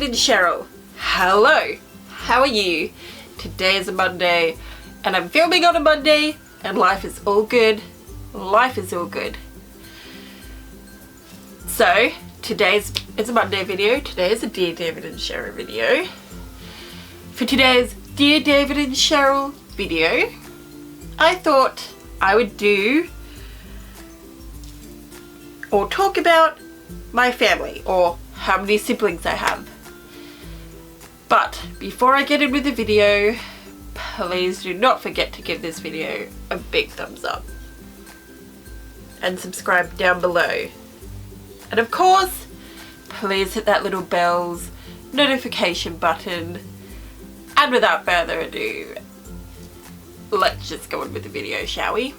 David and Sheryl. Hello, how are you? Today is a Monday and I'm filming on a Monday and life is all good. Life is all good. So it's a Monday video. Today is a Dear David and Sheryl video. For today's Dear David and Sheryl video, I thought I would do or talk about my family or how many siblings I have. But before I get in with the video, please do not forget to give this video a big thumbs up and subscribe down below. And of course, please hit that little bell's notification button. And without further ado, let's just go on with the video, shall we?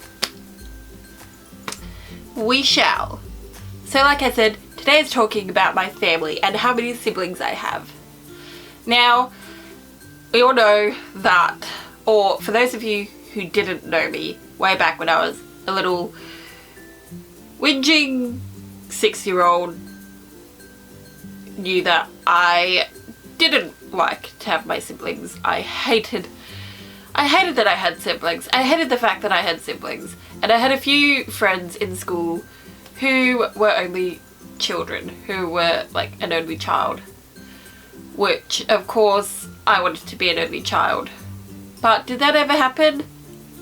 We shall. So like I said, today is talking about my family and how many siblings I have. Now, we all know that, or for those of you who didn't know me, way back when I was a little whinging 6-year-old, knew that I didn't like to have my siblings. I hated that I had siblings. I hated the fact that I had siblings. And I had a few friends in school who were only children, who were like an only child. Which, of course, I wanted to be an only child. But did that ever happen?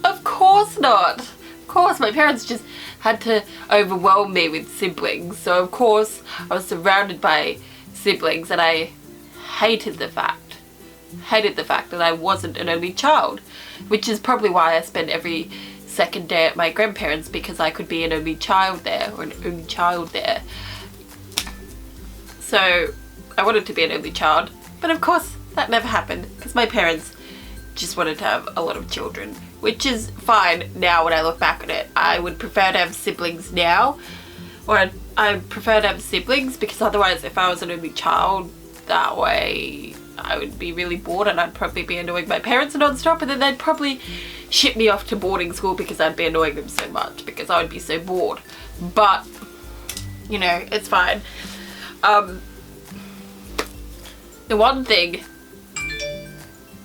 Of course not. Of course, my parents just had to overwhelm me with siblings. So, of course, I was surrounded by siblings and I hated the fact that I wasn't an only child. Which is probably why I spent every second day at my grandparents', because I could be an only child there, or an only child there. So I wanted to be an only child, but of course that never happened because my parents just wanted to have a lot of children, which is fine now when I look back on it. I would prefer to have siblings now, or I prefer to have siblings because otherwise if I was an only child, that way I would be really bored and I'd probably be annoying my parents non-stop, and then they'd probably ship me off to boarding school because I'd be annoying them so much because I would be so bored. But, you know, it's fine. The one thing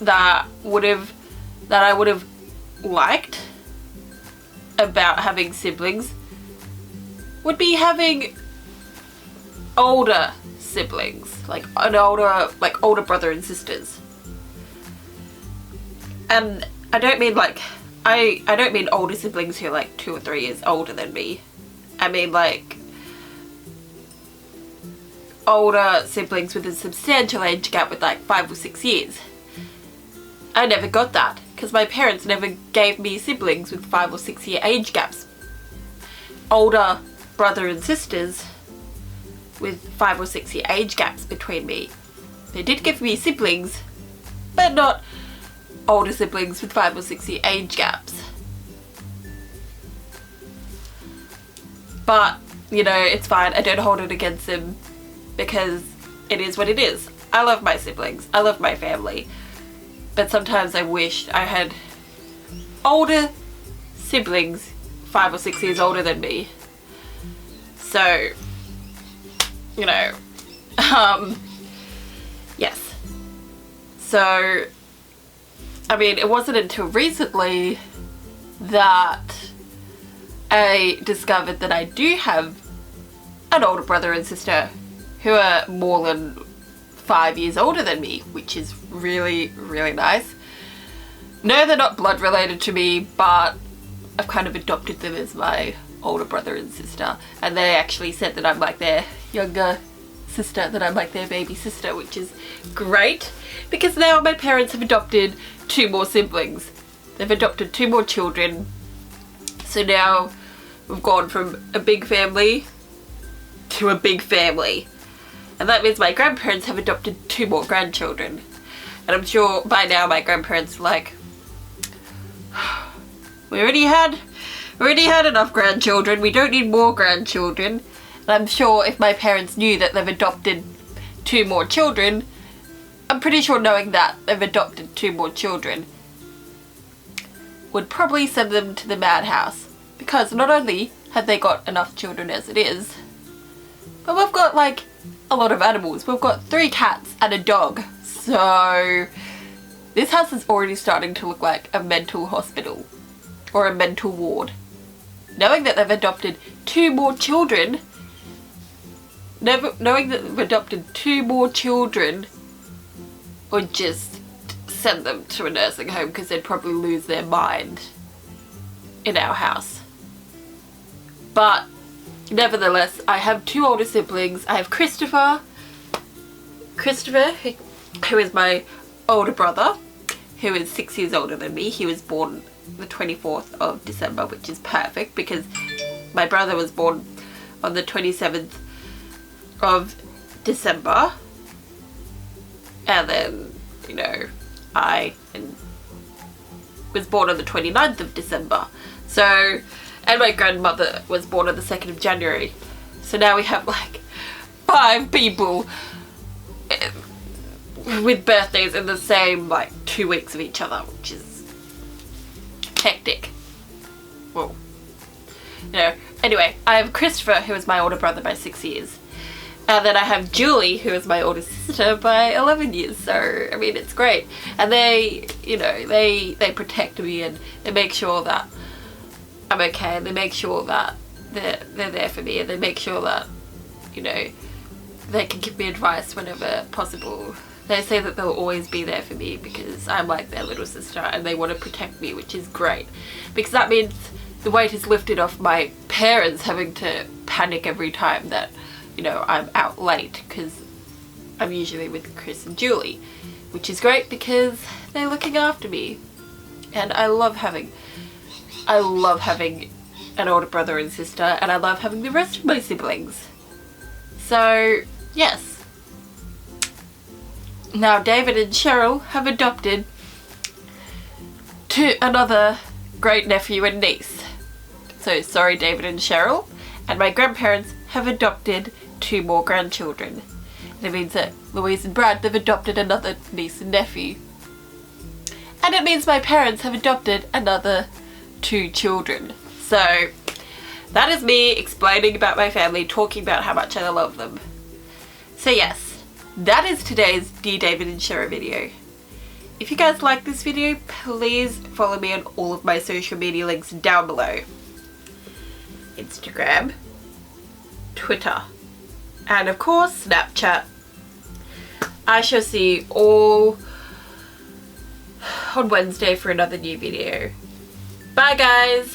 that I would have liked about having siblings would be having older siblings, like older brother and sisters. And I don't mean like I don't mean older siblings who are like 2 or 3 years older than me. I mean like older siblings with a substantial age gap with like 5 or 6 years. I never got that because my parents never gave me siblings with 5 or 6 year age gaps. Older brother and sisters with 5 or 6 year age gaps between me. They did give me siblings, but not older siblings with 5 or 6 year age gaps. But, you know, it's fine. I don't hold it against them because it is what it is. I love my siblings. I love my family. But sometimes I wish I had older siblings 5 or 6 years older than me. So, you know, yes. So, I mean, it wasn't until recently that I discovered that I do have an older brother and sister who are more than 5 years older than me, which is really, really nice. No, they're not blood related to me, but I've kind of adopted them as my older brother and sister, and they actually said that I'm like their younger sister, that I'm like their baby sister, which is great because now my parents have adopted 2 more siblings. They've adopted 2 more children, so now we've gone from a big family to a big family, and that means my grandparents have adopted 2 more grandchildren. And I'm sure by now my grandparents are like, we already had enough grandchildren, we don't need more grandchildren. And I'm sure if my parents knew that they've adopted 2 more children, I'm pretty sure knowing that they've adopted 2 more children would probably send them to the madhouse, because not only have they got enough children as it is, but we've got like a lot of animals. We've got 3 cats and a dog. So this house is already starting to look like a mental hospital or a mental ward. Knowing that they've adopted 2 more children, knowing that they've adopted 2 more children would just send them to a nursing home because they'd probably lose their mind in our house. But nevertheless, I have 2 older siblings. I have Christopher, who is my older brother, who is 6 years older than me. He was born the 24th of December, which is perfect because my brother was born on the 27th of December. And then, you know, I was born on the 29th of December. So, and my grandmother was born on the 2nd of January. So now we have like 5 people with birthdays in the same like 2 weeks of each other, which is hectic. Well, you know, anyway, I have Christopher, who is my older brother by 6 years. And then I have Julie, who is my older sister by 11 years. So, I mean, it's great. And they, you know, they protect me and they make sure that I'm okay. And they make sure that they're there for me. And they make sure that, you know, they can give me advice whenever possible. They say that they'll always be there for me because I'm like their little sister and they want to protect me, which is great. Because that means the weight is lifted off my parents having to panic every time that, you know, I'm out late, because I'm usually with Chris and Julie, which is great because they're looking after me. And I love having an older brother and sister, and I love having the rest of my siblings. So, yes. Now David and Sheryl have adopted another great nephew and niece. So sorry, David and Sheryl. And my grandparents have adopted 2 more grandchildren. And it means that Louise and Brad have adopted another niece and nephew. And it means my parents have adopted another 2 children. So that is me explaining about my family, talking about how much I love them. So yes, that is today's Dear David and Sheryl video. If you guys like this video, please follow me on all of my social media links down below. Instagram, Twitter, and of course Snapchat. I shall see you all on Wednesday for another new video. Bye guys!